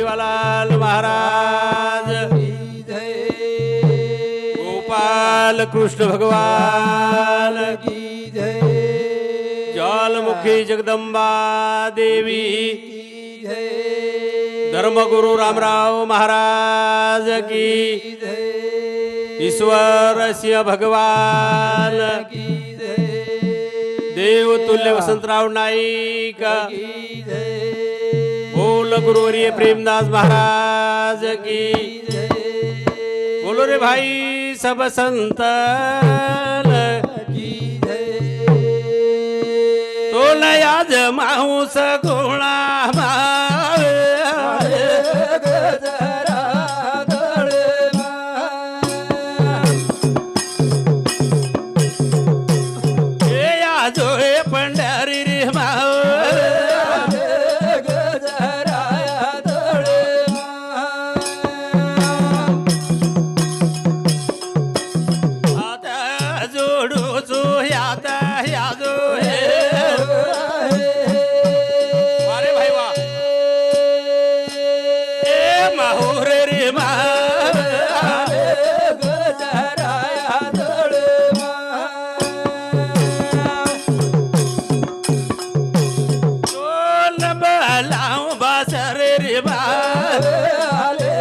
सेवालाल महाराज की जय गोपाल कृष्ण भगवान की जय ज्वालमुखी जगदंबा देवी की जय धर्मगुरु रामराव महाराज की जय ईश्वर सिंह भगवान की जय देवतुल्य वसंतराव नाईक की जय बोल गुरुवर्य प्रेमदास महाराज की जय बोलो रे भाई सब संत की जय तो आज माऊस गुणा गजरा गळमा जो हे पंढरी रे माऊ गजरा गळमा आता जोडू जो याता यादो हे अरे भाई वा ए माहूर रे मा गजरा गळमा बोल बलाऊ बासर रे बा आले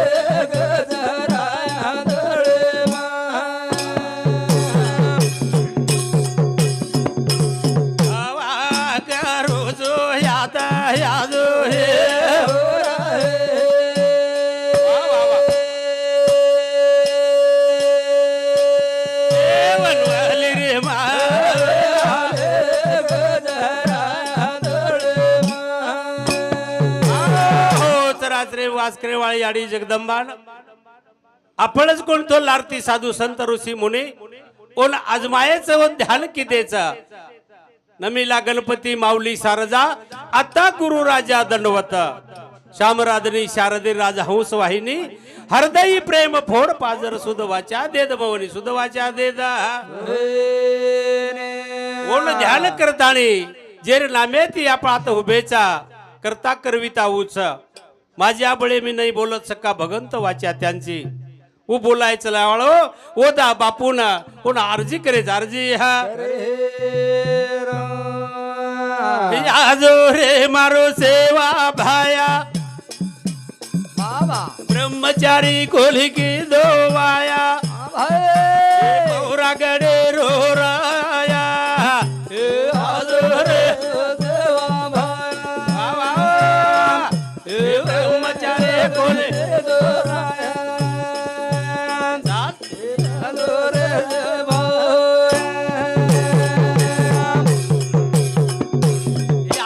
गजरा गळमा आवा करू जो याता यादो हे वनवाली रे मा हो चराचरे वासकरे वाळी आडी जगदंबान आपणच कोणतो लारती साधू संत ऋषी मुनी कोण आजमायेचं व ध्यान कितेचं नमीला गणपती माऊली शारदा आता गुरु राजा दंडवत श्यामराधनी शारदे राजा हंस वाहिनी हृदयी प्रेम फोड पाजर सुदवाच्या देद भवनी सुदवाच्या देद कोण ध्यान करतानी जेर नामे ती आपण उभेचा करता करविता उच माझ्या बळे मी नाही बोलत सका भगंत वाच्या त्यांची उ बोलायचं लावाळो ओ दा बापून कोण अर्जी करेच अर्जी हा आजो रे मारो सेवा भाया ब्रह्मचारी कोली की दो वाया गौरा गडे रो राया आजो रे ब्रह्मचारी कोली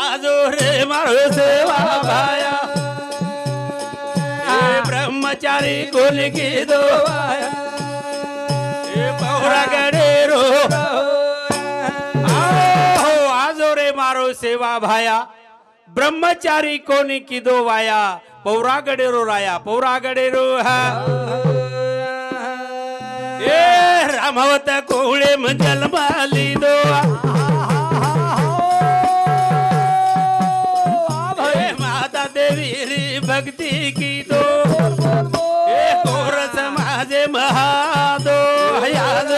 आजो रे मारो सेवा भाया ब्रह्मचारी कोल की दो पौरा गडे रो आजो रे मारो सेवा भाया ब्रह्मचारी कोणी की दो वाया पौरा गडे रो राया पौरा गडे रो हा ए रामवत कोळे जन्माली दो माता देवी री भक्ती की दो ए कोरस माझे महादो याद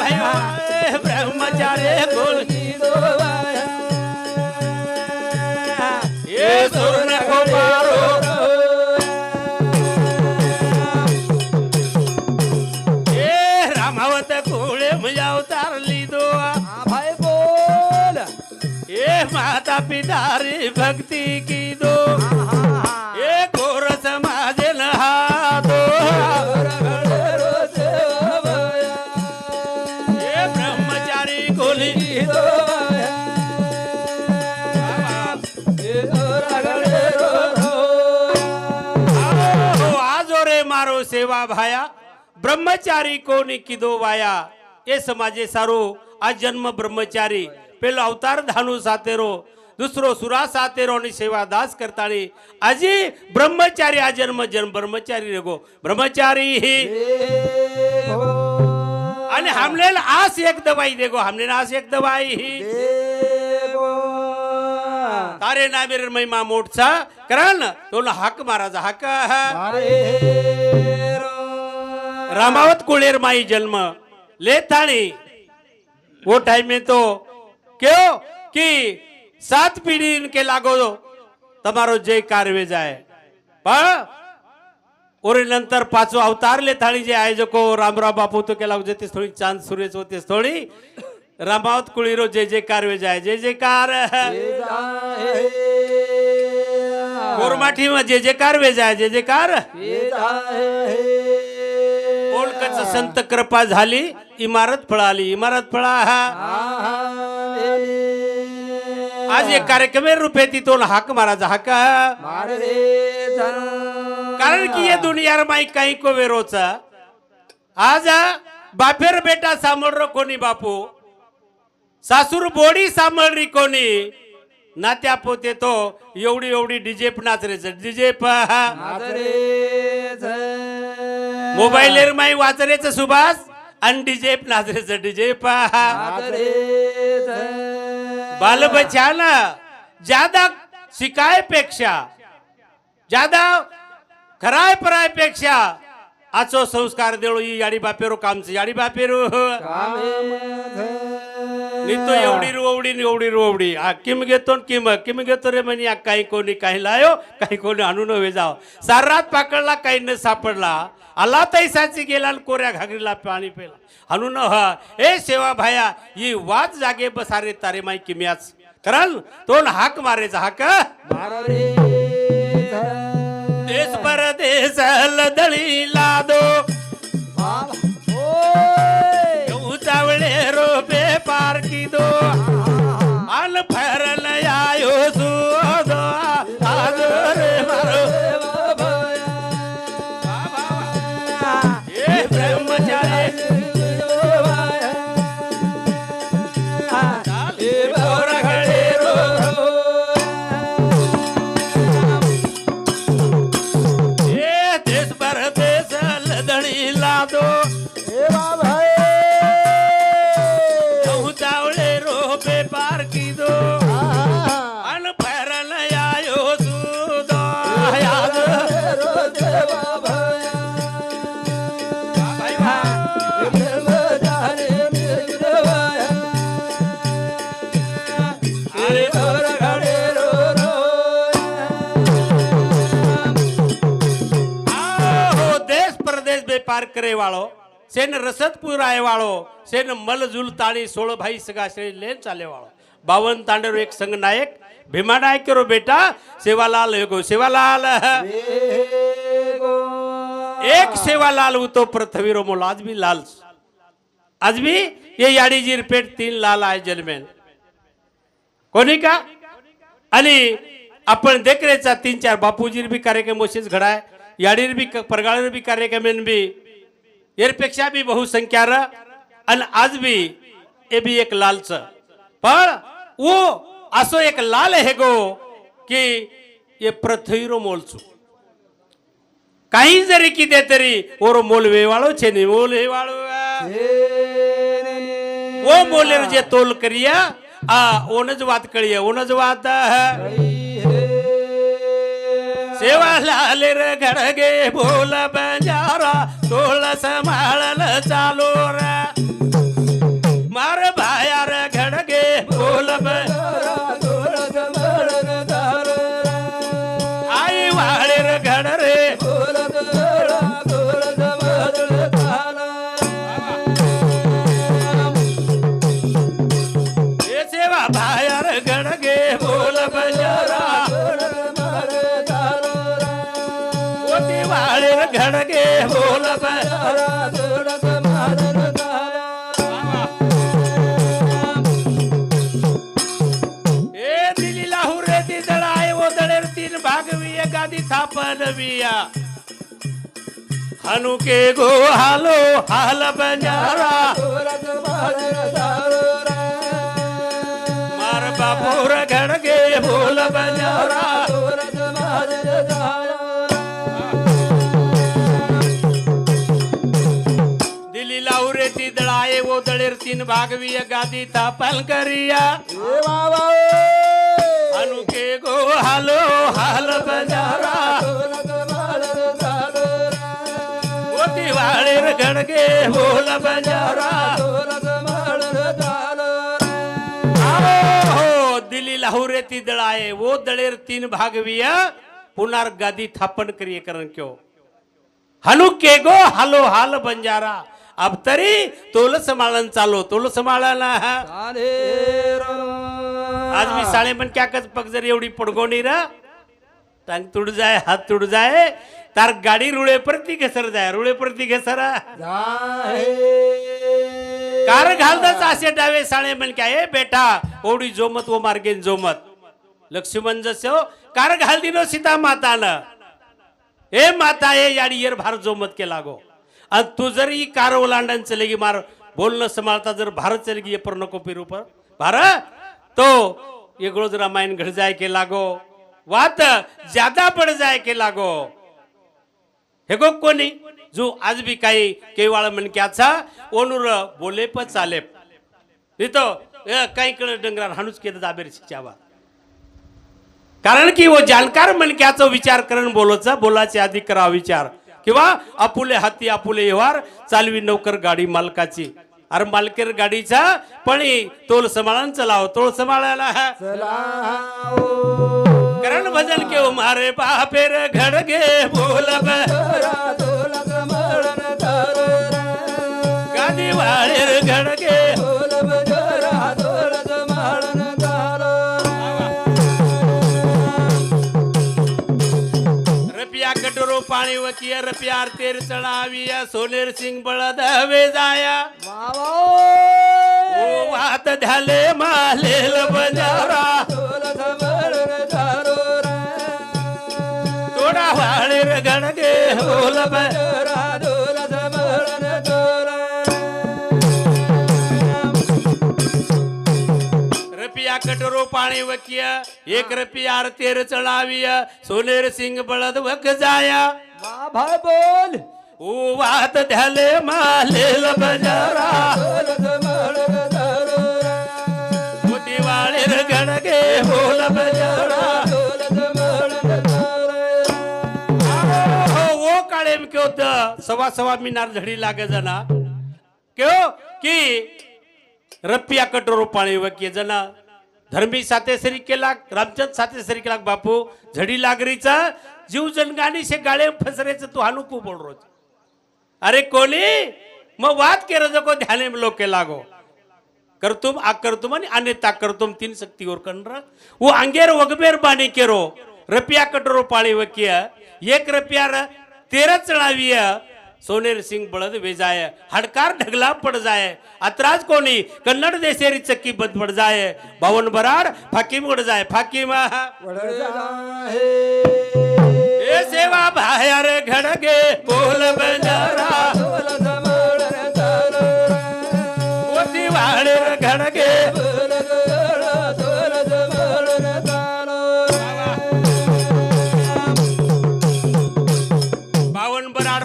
भाई ब्रह्मचारी कोल ये सुरन को पारो ए रामावत कोळे अवतारली दो ए माता पिता री भक्ती की दो ए कोरस माझे नहादो ए ब्रह्मचारी कोली आजो रे मारो सेवा भाया ब्रह्मचारी कोणी किदो वाया ए समाजे सारो आज जन्म ब्रह्मचारी पेलो अवतार धानू सातेरो दुसरो सुरा सातेरो आणि सेवा दास करतानी आजी ब्रह्मचारी आ जन्म जन्म ब्रह्मचारी रेगो ब्रह्मचारी ही आणि हमने आस एक दवाई देगो हमने आस एक दवाई ही तारे नामेर महिमा मोठचा कारण तो हाक महाराज हाक रामावत कुळेर माई जन्म ले थाणी वो टाइम में तो क्यों कि 7 पीढ़ी इनके लागो तमारो जय कारवे जाए पण और नंतर 5 अवतार ले थाणी जे आयोजको रामराव बापू तो केला होते थोडी चांद सूर्यच होते थोडी रामावत कुळीरो जय जयकार वे जाए जय जयकार गोरमाठी में जय जयकार वे जाए जय जयकार ओळखच संत कृपा झाली इमारत फळाली इमारत फळा आज एक कार्यक्रम रूपे तिथून हाक महाराज हाक कारण की ये दुनिया माई काही को वेरोचा आज बापेर बेटा सांभाळ कोणी बापू सासूर बोडी सांभाळरी कोणी नात्या पोते तो एवढी एवढी डीजेप नाचरेच डीजेप मोबाईल माई वाचरेच सुभाष आणि डीजेप नाचरेच डीजेप बाल बच्चा ना ज्यादा शिकाय पेक्षा ज्यादा खराय पराय पेक्षा आचो संस्कार देळो ही याडी बापेरो कामच याडी बापेरो नितो एवढी रोवडी किम घेतो किम घेतो रे म्हणे काही कोणी काही लायो काही कोणी आणून हवे जाव सारात पाकडला काही न सापडला आला तैसाची गेला आणि कोऱ्या घागरीला पाणी पेला आणून ए सेवा भाया ही वाच जागे बसारे तारे माई किम्याच कारण तो हाक मारेचा हाक देश परदेश लदळी लादो चावळे रोपे पार की दो अन फरल आयो सुदो आज रे मारो ए ब्रह्मचारी देश परदेश लदळी लादो पार की दो अन फरल आयो सुदो याद देश प्रदेश बेपार करे वाळो सेन रसदपुर आए वाळो सेन मलजुल ताणी 16 भाई सगा श्री लेन चाले वाळो 52 तांडर एक संग नायक भीमा नायक रो बेटा सेवालाल एगो सेवालाल एक सेवालाल तो पृथ्वी रो मोल आज भी ये याडी जी रिपेट 3 लाल आए जन्मेन कोणी का आणि आपण देखरेचा 3-4 बापूजी भी कार्यक्रम मोशीच घडाय याडीर भी परगाळीर भी कार्यक्रम भी यापेक्षा भी बहुसंख्या आणि आज भी ये भी एक लालच पण वो असो एक लाल है गो कि ये पृथ्वीरो मोलचू काही जरी किदे तरी ओर मोल वेवाळो छे नि मोल वेवाळो वो मोलेर जे तोल करिया ओनज बात कळिया ओनज बात सेवा लाल रे घडगे बोल बंजारा तोळ संभाळल चालू रे मार भाया रे घडगे बोल आई वाळे रे घड रे सेवा भाया रे घडगे बोल बंजारा घडगे बोल ए दिली लाहुरे ती दळाय वो दळेर 3 भागवी गादी थापन विया हनु के गो हालो हाल बंजारा मार बापूर घडगे बोल बंजारा लाउरेती दळाए वो दळेर 3 भागवी गादी थापन करिया अनुके गो हालो हाल बजारा मोती वाळेर घडगे बोल बजारा हो दिली लाहुरे ती दळाए वो दळेर तीन भागविया पुनार गादी थापण करिए करण क्यों हनुके गो हालो हाल बंजारा अब तरी तोल समाळन चालो तोल समाळाना आज मी साळे पण क्या कच पग जर एवढी पडगोणी रा टांग तुड जाय हात तुड जाय तार गाडी रुळे प्रति घसर जाय रुळे प्रति घसरा कार घालताच असे डावे साळे म्हण काय बेटा ओढी जोमत वो मार्गेन जोमत लक्ष्मण जसो कार घाल दिनो सीता मातानं हे माता हे याडी येर भार जोमत के लागो आणि तू जर ही कार ओलांडन चलेगी मार बोलणं संभाळता जर भारत चलेगी ये पर नको फिरू पर भारत तो ये गोज रामायण घड जाए के लागो वात ज्यादा पड़ जाए के लागो हे गो कोणी जो आज भी काही केवाळ मनक्याचा ओनुर बोले प चाले तो काही कडे डंगरार हाणूच केलं दाबेर शिचावा कारण की वो जानकार मनक्याचा विचार करण बोलोचा बोलाचे आधी करा विचार किंवा आपुले हाती आपुले व्यवहार चालवी नौकर गाडी मालकाची अरे मालकेर गाडीचा पण तोल समाळन चलाव तोल समाळाला करण भजन के मारे बापेर घडगे बोल गादी वाळेर घडगे रपिया कटोरो पाणी वकिया रपियार तेर चढाविया सोनेर सिंग बळद हवे जाया ओ वात झाले मालेल बजारा तोडा वाळेर घडगे बोल रपिया कटोरो पाणी वकिया एक रपियार तेर चढाविया सोनेर सिंग बळद वक जाया भाई बोल ओ वात झाले मालेल बजारा मोती वाळेर घडगे बोल बजारा वो काळे क्यों सवा सवा मिनार झडी लागे जना क्यों की रपिया कटोरो पाणी वकिये जना धर्मी साते सरी केला रामचंद साते सरी केला बापू झडी लागरीचा जीव जनगानी से गाळे फसरेच तू हानुकू बोल रोज अरे कोणी मग वाद के रजो को ध्याने में लोग के लागो कर तुम आ कर तुम अन्य ता कर तुम तीन शक्ति और कंड्रा वो अंगेर वगबेर बानी केरो रपिया कटोरो पाणी वकिया एक रपिया 13 चढाविया सोनेर सिंग बळद वेजाय हडकार ढगला पड जाय अत्राज कोणी कन्नड देशेरी चक्की बद पड जाय बावन बराड फाकीम उड जाय फाकीम ए सेवा बाहेर घडगे बोल बजारा मोती वाळेर घडगे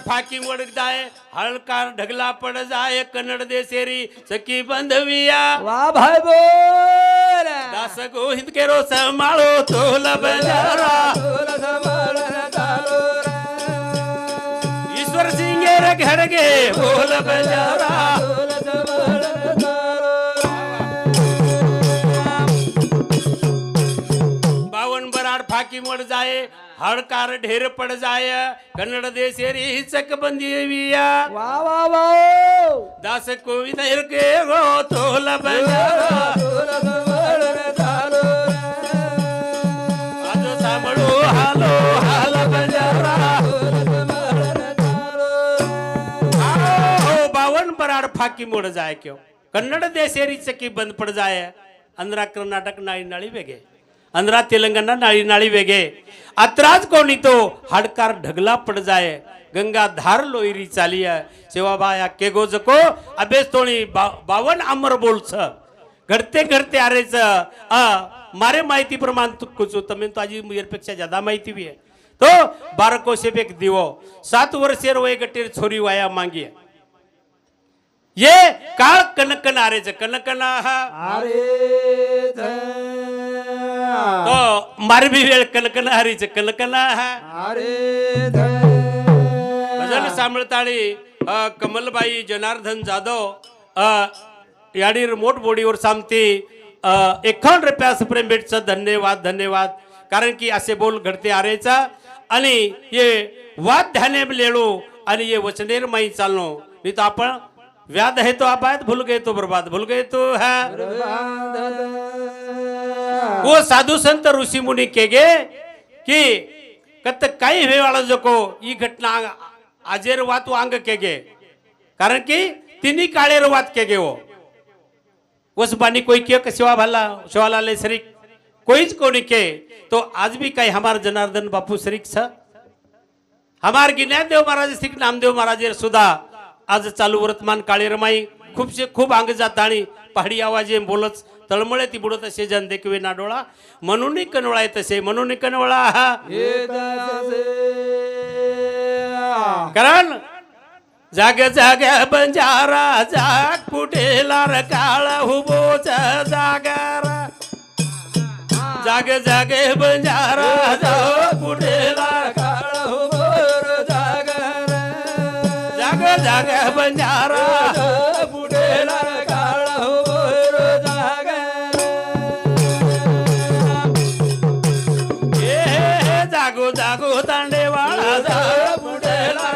फाकी वड जाय हळकार ढगला पड जाय कन्नड देशेरी सखी बंधविया वाह भाई बोल दास गोहिंद केरो समाळो तोल बजारा ईश्वर सिंगेर घडगे बोल बजारा बावन बराड फाकी वड जाय हड़कार ढेर पड़ जाय कन्नड़ देशेरी चक बंदी विया वाह वाह वाह दास कोविद के गो तोल बजारा आज सांभळो हालो हाल बजारा हो बावन बराड फाकी मोड जाय क्यों कन्नड़ देशेरी चकी बंद पड़ जाय अंध्रा कर्नाटक नाळी नाळी वेगे अंध्रा तेलंगणा नाळी नाळी वेगे अत्राज कोणी तो हडकार ढगला पड जाय गंगा धार लोईरी चालिया सेवाबाया केगो जको अबेस तोणी बावन अमर बोलछ घडते घडते आरेच मारे माहिती प्रमाण तुकुचो तमें तो आजी मुयरपेक्षा ज्यादा माहिती भी है तो 12 कोशे पेक दिवो 7 वर्षेर वय गटेर छोरी वाया मांगी ये काळ कनकन आरेच कनकन अरे तो मारबी वेळ कलकन हरीच कलकन अरे भजन सांभळताळी कमलबाई जनार्दन जाधव याडीर मोठ बोडीवर सांगते 51 रुपयास प्रेम भेटचं धन्यवाद धन्यवाद कारण की असे बोल घडते आरेचा आणि ये वाद ध्याने लेलो आणि ये वचनेर माई चालनो नाही तो आपण व्याध है तो आबाद भूल गए तो बर्बाद भूल गए तो है वो साधू संत ऋषी मुनी केगे की कत काही वेळ जको ही घटना आजेर वात अंग केगे कारण की तिन्ही काळेर वात केगे वो उस बानी कोई क्यों सेवा भला शिवाला ले शरीक कोईच कोनी के तो आज भी कई हमार जनार्दन बापू शरीक छ हमार ज्ञानदेव महाराज श्री नामदेव महाराज सुद्धा आज चालू वर्तमान काळेर माई खूप अंग जात आणि पहाडी आवाजे बोलच तळमळे ती बुडत असे जन देखवे ना डोळा म्हणून कनवळा तसे म्हणून कनवळा कारण जाग जाग बंजारा जाग कुठेला काळ हुबोच जागारा जाग जाग बंजारा जाग कुठेला काळ हुबोर जागारा जाग जाग बंजारा कुठेला काळ हुबोर जागारा हे जागो जागो तांडेवाळा जाग कुठेला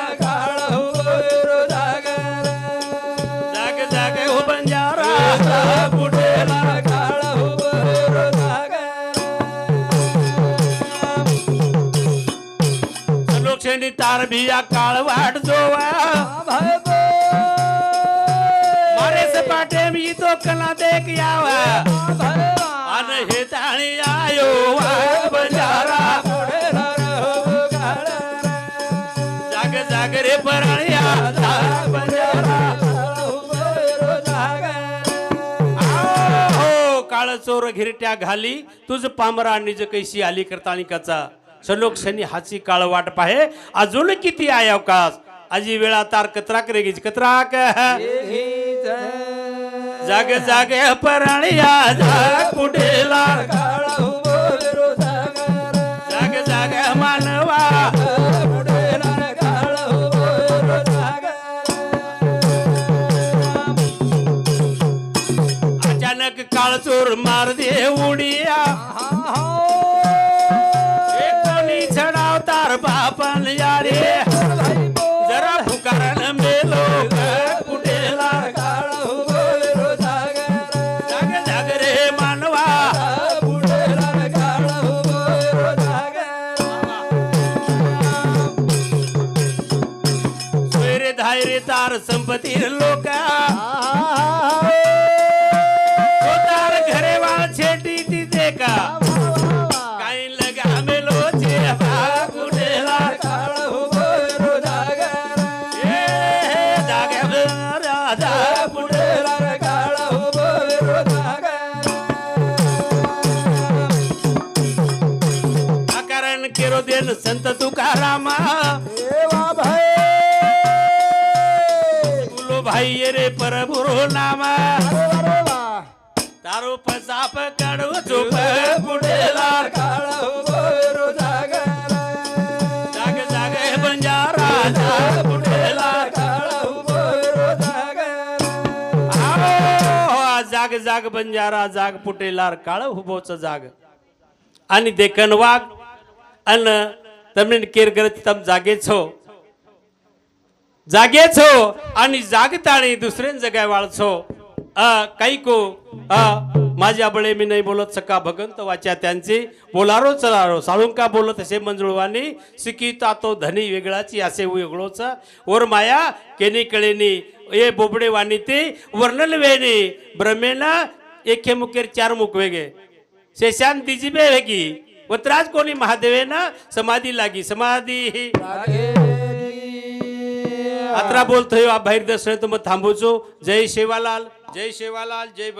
तार भिया काळ वाट जोवा मारे सपाटे मी तो कला देख यावा अन हे ताणी आयो वाघ बंजारा जाग जाग रे परळ्या जाग बंजारा हो काळ चोर घिरट्या घाली तुझ पामरा निज कैसी आली करताळिकाचा सलोक शनी हाची काळ वाट पाहे अजून किती आहे अवकाश आजी वेळा तार कतराक रे गिज कतराक जाग जाग परळ्या जाग कुठेला जाग जाग मानवा अचानक काळ चोर मार दे उडिया चढावतार बापन यारे जरा पुकारण मेलो कुठेला जाग जाग रे मानवा सोयरे धायरे तार संपत्ती लोका तार घरे वाळ छेटी ती देखा काही लगा मेलो संत तुकारामा बोलो भाई रे परभुरो नामा तारो पसाप काढू चुप कुठेला जाग जाग बंजारा जाग कुठेला जाग जाग बंजारा जाग पुटेलार काळ हुबोच जाग आणि देखन वाघ अन तमिळ केर करत तम जागेच हो आणि जागताणी दुसऱ्यां जगाय वाळछो काही को माझ्या बळे मी नाही बोलत सका भगंत वाच्या त्यांचे बोलारो चलारो साळुंका बोलत असे मंजुळवानी सिकिता तो धनी वेगळाची असे वेगळोच वर माया केनी कळेनी ए बोबडे वाणी ते वर्णन वेनी ब्रह्मेना एके मुखेर चार मुख वेगे शेषान दिजिबे वेगी वत्राज कोणी महादेवेना समाधी लागी समाधी अत्रा बोलतोय बाहेर दर्शन मग थांबवचो जय शेवालाल जय